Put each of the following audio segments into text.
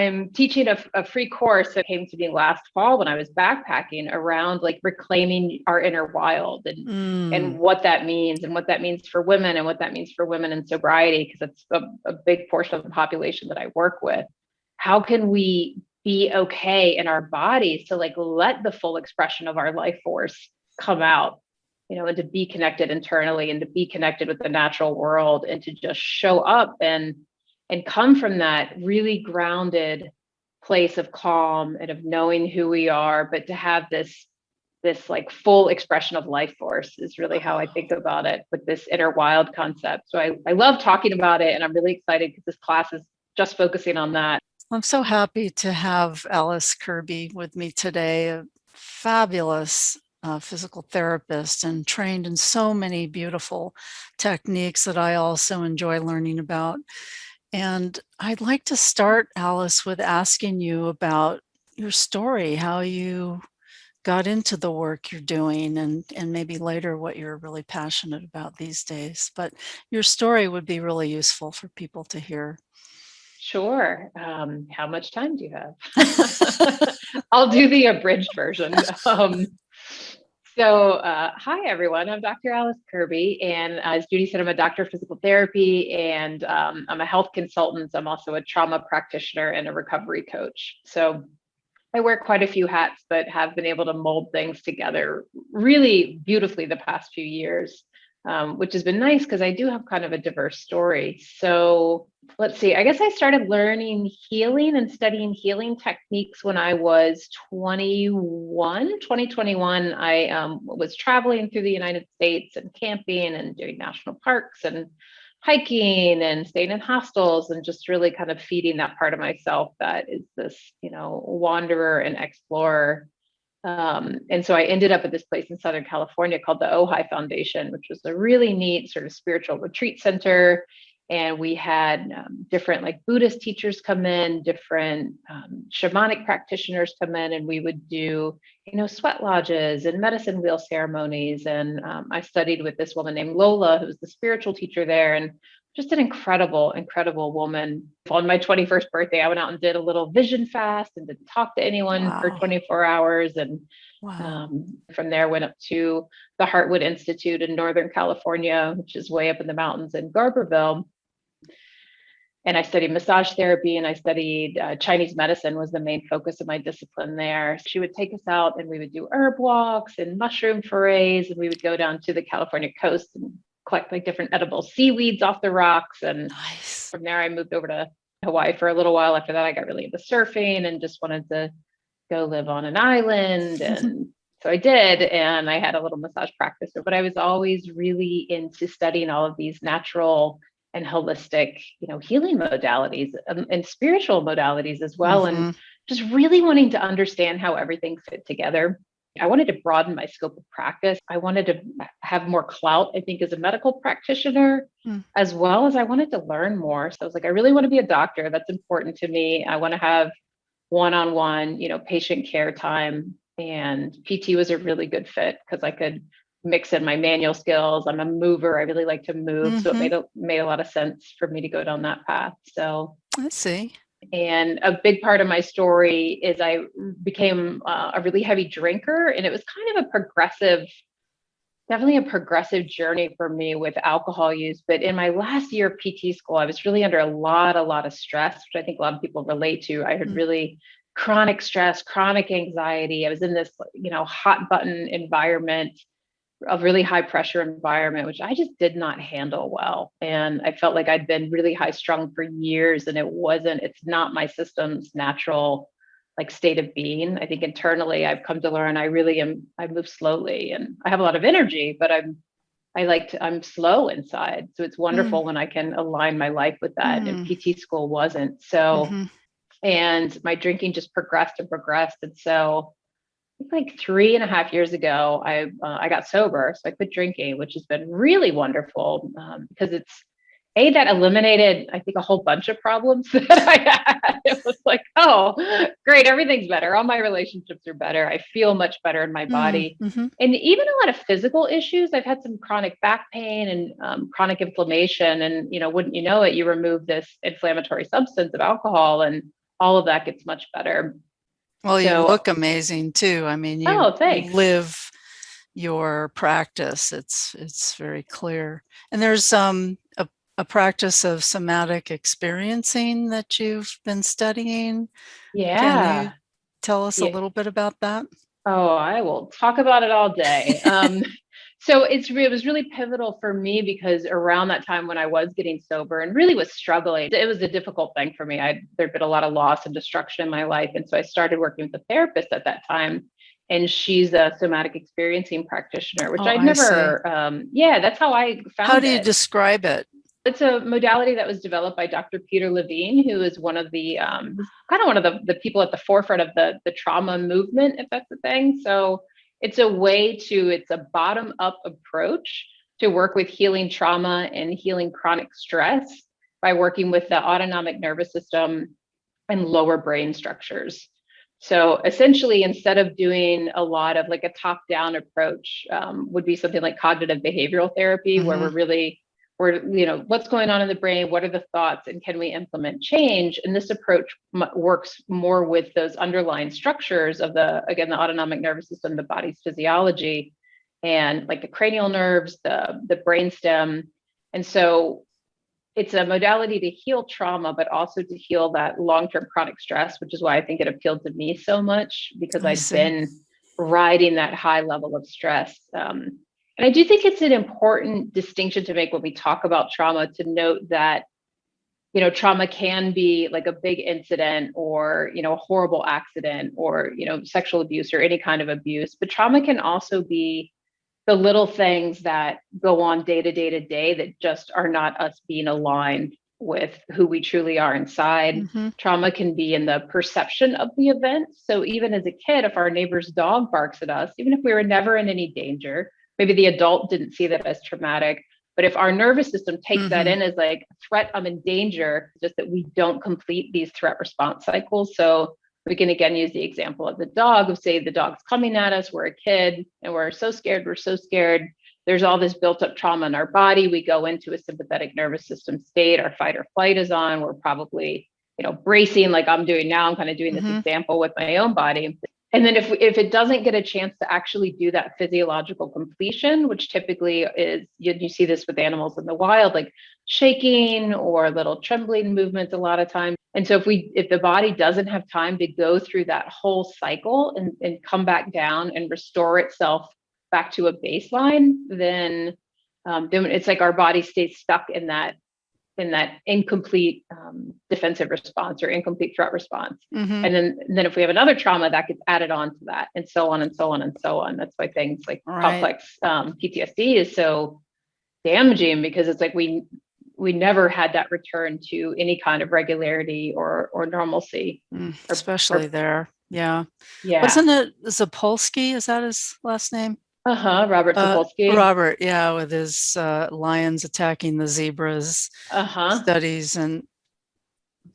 I'm teaching a free course that came to me last fall when I was backpacking around like reclaiming our inner wild and what that means and what that means for women and what that means for women in sobriety, because it's a big portion of the population that I work with. How can we be okay in our bodies to like let the full expression of our life force come out, and to be connected internally and to be connected with the natural world and to just show up and come from that really grounded place of calm and of knowing who we are, but to have this like full expression of life force is really how I think about it with this inner wild concept. So I love talking about it, and I'm really excited because this class is just focusing on that. I'm so happy to have Alice Kerby with me today, a fabulous physical therapist and trained in so many beautiful techniques that I also enjoy learning about. And I'd like to start, Alice, with asking you about your story, how you got into the work you're doing, and maybe later what you're really passionate about these days. But your story would be really useful for people to hear. Sure. How much time do you have? I'll do the abridged version. Hi, everyone. I'm Dr. Alice Kerby, and as Judy said, I'm a doctor of physical therapy, and I'm a health consultant. I'm also a trauma practitioner and a recovery coach. So I wear quite a few hats, but have been able to mold things together really beautifully the past few years, which has been nice because I do have kind of a diverse story. So let's see, I guess I started learning healing and studying healing techniques when I was 2021. I was traveling through the United States and camping and doing national parks and hiking and staying in hostels and just really kind of feeding that part of myself that is this, wanderer and explorer. And so I ended up at this place in Southern California called the Ojai Foundation, which was a really neat sort of spiritual retreat center. And we had different like Buddhist teachers come in, different shamanic practitioners come in, and we would do, sweat lodges and medicine wheel ceremonies. And I studied with this woman named Lola, who's the spiritual teacher there, and just an incredible, incredible woman. On my 21st birthday, I went out and did a little vision fast and didn't talk to anyone for 24 hours. And from there, went up to the Heartwood Institute in Northern California, which is way up in the mountains in Garberville. And I studied massage therapy, and I studied Chinese medicine was the main focus of my discipline there. She would take us out and we would do herb walks and mushroom forays, and we would go down to the California coast and collect like different edible seaweeds off the rocks. And from there, I moved over to Hawaii for a little while. After that, I got really into surfing and just wanted to go live on an island. And so I did, and I had a little massage practice, but I was always really into studying all of these natural and holistic, healing modalities and spiritual modalities as well. And just really wanting to understand how everything fit together. I wanted to broaden my scope of practice. I wanted to have more clout, I think, as a medical practitioner, as well as I wanted to learn more. So I was like, I really want to be a doctor. That's important to me. I want to have one-on-one, patient care time. And PT was a really good fit because I could mix in my manual skills. I'm a mover. I really like to move. So it made a lot of sense for me to go down that path. So I see. And a big part of my story is I became a really heavy drinker, and it was kind of definitely a progressive journey for me with alcohol use. But in my last year of PT school, I was really under a lot of stress, which I think a lot of people relate to. I had really chronic stress, chronic anxiety. I was in this, hot button environment, a really high pressure environment, which I just did not handle well. And I felt like I'd been really high strung for years, and it's not my system's natural like state of being. I think internally I've come to learn I move slowly, and I have a lot of energy, but I'm slow inside. So it's wonderful when I can align my life with that. And PT school wasn't. So, and my drinking just progressed and progressed. And so like 3.5 years ago, I got sober. So I quit drinking, which has been really wonderful because that eliminated, I think, a whole bunch of problems that I had. It was like, oh, great. Everything's better. All my relationships are better. I feel much better in my body. And even a lot of physical issues. I've had some chronic back pain and chronic inflammation. And, wouldn't you know it, you remove this inflammatory substance of alcohol, and all of that gets much better. Well, you So, look amazing too. I mean, oh, you thanks. live your practice. It's very clear. And there's a practice of somatic experiencing that you've been studying. Can you Yeah. tell us a Yeah. little bit about that? Oh, I will talk about it all day. So it was really pivotal for me because around that time when I was getting sober and really was struggling, it was a difficult thing for me. There'd been a lot of loss and destruction in my life. And so I started working with a therapist at that time. And she's a somatic experiencing practitioner, which Oh, I'd I see. never, yeah, that's how I How found do you it. describe it? It's a modality that was developed by Dr. Peter Levine, who is one of the kind of one of the people at the forefront of the trauma movement, if that's a thing. So it's a bottom up approach to work with healing trauma and healing chronic stress by working with the autonomic nervous system and lower brain structures. So essentially, instead of doing a lot of like a top down approach, would be something like cognitive behavioral therapy, where Mm-hmm. we're what's going on in the brain, what are the thoughts, and can we implement change? And this approach works more with those underlying structures of the autonomic nervous system, the body's physiology, and like the cranial nerves, the brain stem. And so it's a modality to heal trauma, but also to heal that long-term chronic stress, which is why I think it appealed to me so much, because I I'd see. been riding that high level of stress. And I do think it's an important distinction to make when we talk about trauma, to note that, trauma can be like a big incident or, a horrible accident or, sexual abuse or any kind of abuse, but trauma can also be the little things that go on day to day to day that just are not us being aligned with who we truly are inside. Mm-hmm. Trauma can be in the perception of the event. So even as a kid, if our neighbor's dog barks at us, even if we were never in any danger, maybe the adult didn't see that as traumatic. But if our nervous system takes that Mm-hmm. in as like threat, I'm in danger, just that we don't complete these threat response cycles. So we can again use the example of the dog, of say the dog's coming at us, we're a kid and we're so scared, there's all this built up trauma in our body. We go into a sympathetic nervous system state, our fight or flight is on, we're probably, bracing like I'm doing now. I'm kind of doing this Mm-hmm. example with my own body. And then if it doesn't get a chance to actually do that physiological completion, which typically is, you see this with animals in the wild, like shaking or little trembling movements a lot of times. And so if the body doesn't have time to go through that whole cycle and come back down and restore itself back to a baseline, then it's like our body stays stuck in that incomplete defensive response or incomplete threat response. Mm-hmm. And then if we have another trauma, that gets added on to that, and so on and so on and so on. That's why things like Right. complex PTSD is so damaging, because it's like we never had that return to any kind of regularity or normalcy. Especially there. Yeah. Yeah. Wasn't it Zapolsky? Is that his last name? Robert Sapolsky. Robert, yeah, with his lions attacking the zebras studies, and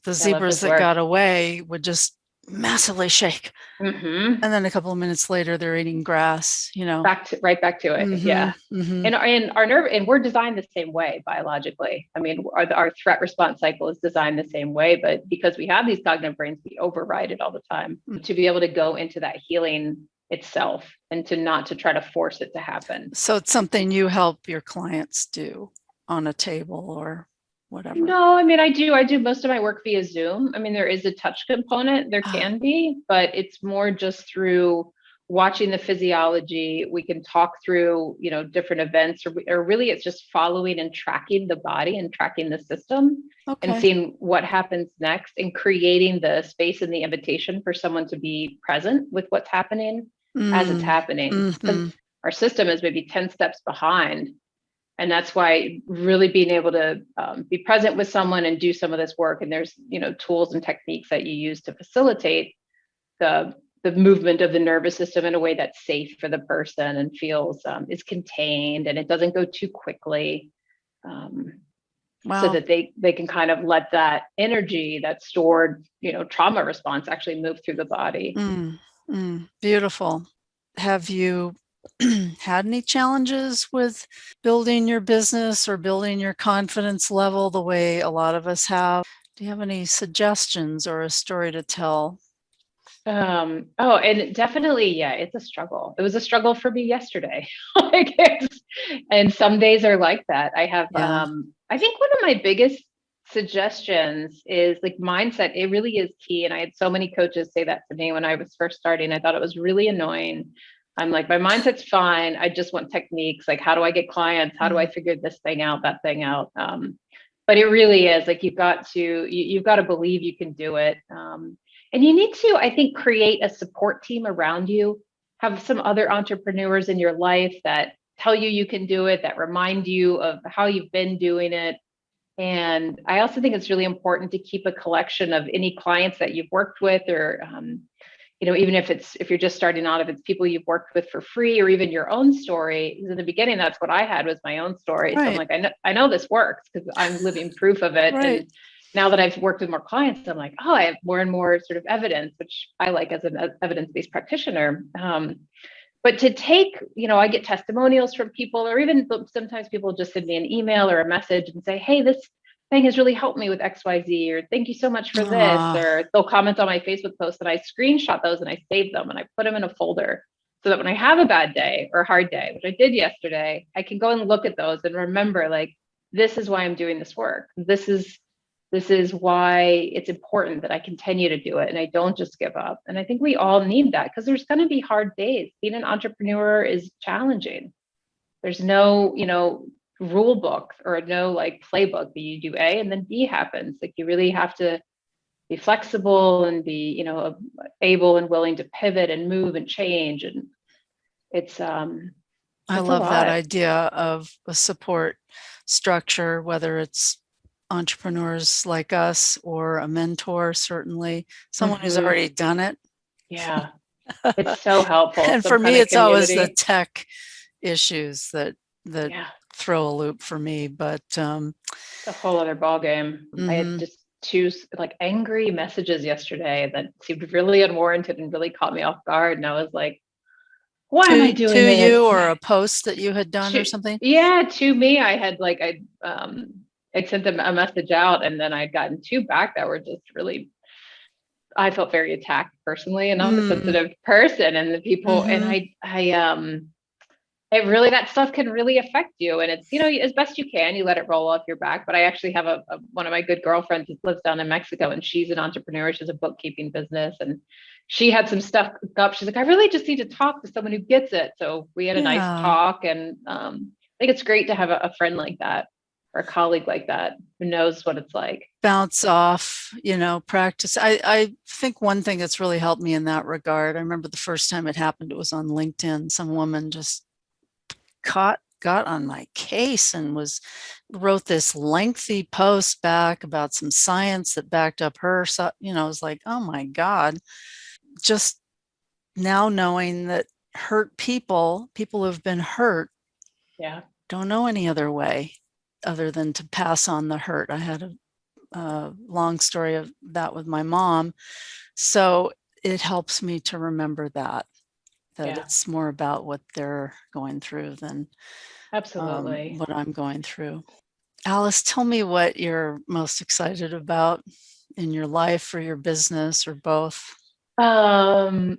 the zebras that got away would just massively shake. Mm-hmm. And then a couple of minutes later, they're eating grass, right back to it. Mm-hmm. Yeah. Mm-hmm. And our nerve, and we're designed the same way biologically. I mean, our threat response cycle is designed the same way, but because we have these cognitive brains, we override it all the time to be able to go into that healing itself and not to try to force it to happen. So it's something you help your clients do on a table or whatever? No, I mean, I do most of my work via Zoom. I mean, there is a touch component, there can be, but it's more just through watching the physiology. We can talk through, different events, or really it's just following and tracking the body and tracking the system. Okay. And seeing what happens next, and creating the space and the invitation for someone to be present with what's happening as it's happening. Because our system is maybe 10 steps behind. And that's why really being able to be present with someone and do some of this work, and there's tools and techniques that you use to facilitate the movement of the nervous system in a way that's safe for the person and feels is contained, and it doesn't go too quickly, Wow. so that they can kind of let that energy, that stored trauma response, actually move through the body. Beautiful. Have you had any challenges with building your business or building your confidence level the way a lot of us have? Do you have any suggestions or a story to tell? Oh, and definitely, yeah, it's a struggle. It was a struggle for me yesterday. Like and some days are like that. Yeah. I think one of my biggest suggestions is like mindset. It really is key. And I had so many coaches say that to me when I was first starting. I thought it was really annoying. I'm like, my mindset's fine. I just want techniques. Like, how do I get clients? How do I Mm. figure this thing out, that thing out? But it really is like you've got to believe you can do it. And you need to, I think, create a support team around you, have some other entrepreneurs in your life that tell you you can do it, that remind you of how you've been doing it. And I also think it's really important to keep a collection of any clients that you've worked with, or even if you're just starting out, if it's people you've worked with for free, or even your own story. Because in the beginning, that's what I had, was my own story. So I'm Right. like, I know this works because I'm living proof of it. Right. And now that I've worked with more clients, I'm like, oh, I have more and more sort of evidence, which I like as an evidence-based practitioner. But to take, I get testimonials from people, or even sometimes people just send me an email or a message and say, hey, this thing has really helped me with XYZ, or thank you so much for this, Ah, or they'll comment on my Facebook post, and I screenshot those and I save them and I put them in a folder so that when I have a bad day or a hard day, which I did yesterday, I can go and look at those and remember, like, this is why I'm doing this work. This is why it's important that I continue to do it and I don't just give up. And I think we all need that, because there's going to be hard days. Being an entrepreneur is challenging. There's no, rule book or no like playbook that you do A and then B happens. Like, you really have to be flexible and be, able and willing to pivot and move and change. And it's I it's a love that lot. idea of a support structure, whether it's entrepreneurs like us or a mentor, certainly someone who's Hmm. already done it. Yeah. It's so helpful. And Some for kind me, of it's always the community. tech issues that Yeah. throw a loop for me. But It's a whole other ball game. I had mhm. just two like angry messages yesterday that seemed really unwarranted and really caught me off guard. And I was like, why am I To doing this? you, or a post that you had done or something. Yeah, to me, I sent them a message out, and then I'd gotten two back that were just really, I felt very attacked personally, and I'm a Mm, sensitive person, and the people, and hmm. it really, that stuff can really affect you. And it's, as best you can, you let it roll off your back. But I actually have one of my good girlfriends who lives down in Mexico, and she's an entrepreneur. She has a bookkeeping business, and she had some stuff up. She's like, I really just need to talk to someone who gets it. So we had a nice Yeah. talk. And I think it's great to have a friend like that, or a colleague like that, who knows what it's like. Bounce off, practice. I think one thing that's really helped me in that regard, I remember the first time it happened, it was on LinkedIn. Some woman just got on my case and wrote this lengthy post back about some science that backed up her. So, I was like, oh my God. Just now knowing that hurt people who've been hurt, Yeah. don't know any other way other than to pass on the hurt. I had a long story of that with my mom. So it helps me to remember that Yeah. it's more about what they're going through than Absolutely. what I'm going through. Alice, tell me what you're most excited about in your life or your business or both. Um,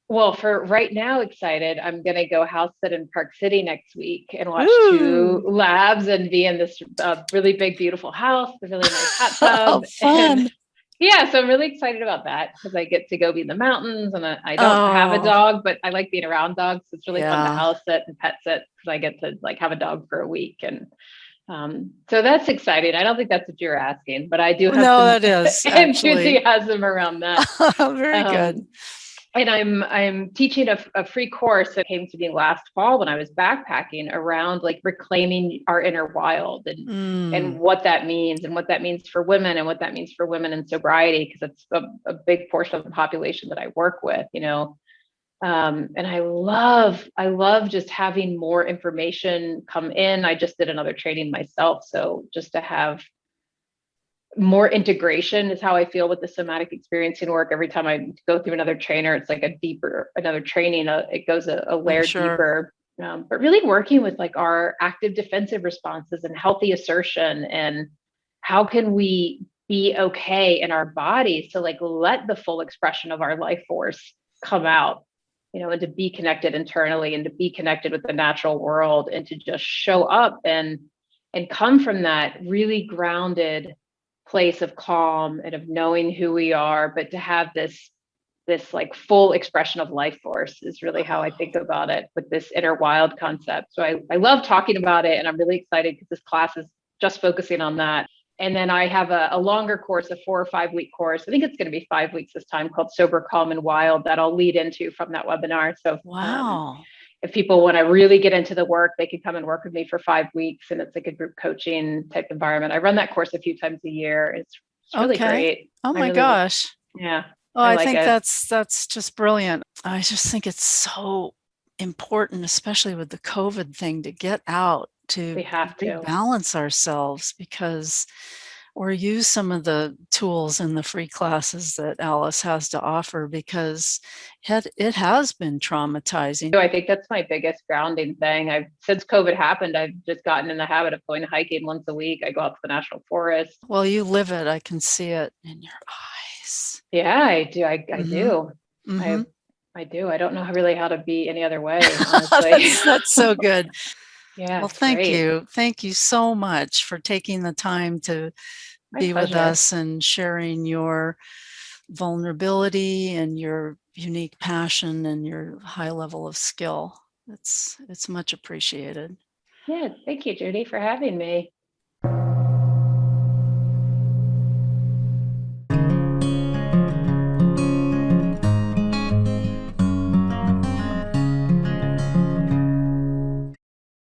Well, for right now, excited. I'm going to go house sit in Park City next week and watch two Ooh, labs and be in this really big, beautiful house, a really nice hot tub. oh, And fun. yeah, so I'm really excited about that because I get to go be in the mountains, and I don't have a Oh, dog, but I like being around dogs. It's really fun to yeah. house sit and pet sit because I get to like have a dog for a week. And so that's exciting. I don't think that's what you're asking, but I do have No, some that is actually enthusiasm around that. very good. Um, and I'm teaching a free course that came to me last fall when I was backpacking, around like reclaiming our inner wild, and Mm, what that means, and what that means for women, and what that means for women in sobriety, because it's a big portion of the population that I work with. And I love just having more information come in. I just did another training myself, so just to have more integration is how I feel with the somatic experiencing work. Every time I go through another trainer, it's like another training. It goes a I'm layer sure. deeper. But really working with like our active defensive responses and healthy assertion, and how can we be okay in our bodies to like let the full expression of our life force come out, and to be connected internally and to be connected with the natural world and to just show up and come from that really grounded place of calm and of knowing who we are, but to have this like full expression of life force is really how I think about it with this inner wild concept. So I love talking about it, and I'm really excited because this class is just focusing on that. And then I have a longer course, a 4 or 5 week course. I think it's going to be 5 weeks this time, called Sober, Calm, and Wild, that I'll lead into from that webinar. So Wow. if people want to really get into the work, they can come and work with me for 5 weeks. And it's like a group coaching type environment. I run that course a few times a year. It's really Okay. great. Oh I my really, gosh. yeah, Oh, I I like think it. that's just brilliant. I just think it's so important, especially with the COVID thing, to get out, We to have to. rebalance ourselves, because or use some of the tools in the free classes that Alice has to offer, because it has been traumatizing. So I think that's my biggest grounding thing. Since COVID happened, I've just gotten in the habit of going hiking once a week. I go out to the national forest. Well, you live it. I can see it in your eyes. Yeah, I do. I Mhm. do. I Mhm. I do. I don't know really how to be any other way, honestly. That's so good. Yeah, Well, it's great. thank you so much for taking the time to My be with pleasure. us and sharing your vulnerability and your unique passion and your high level of skill. It's much appreciated. Yeah, thank you, Judy, for having me.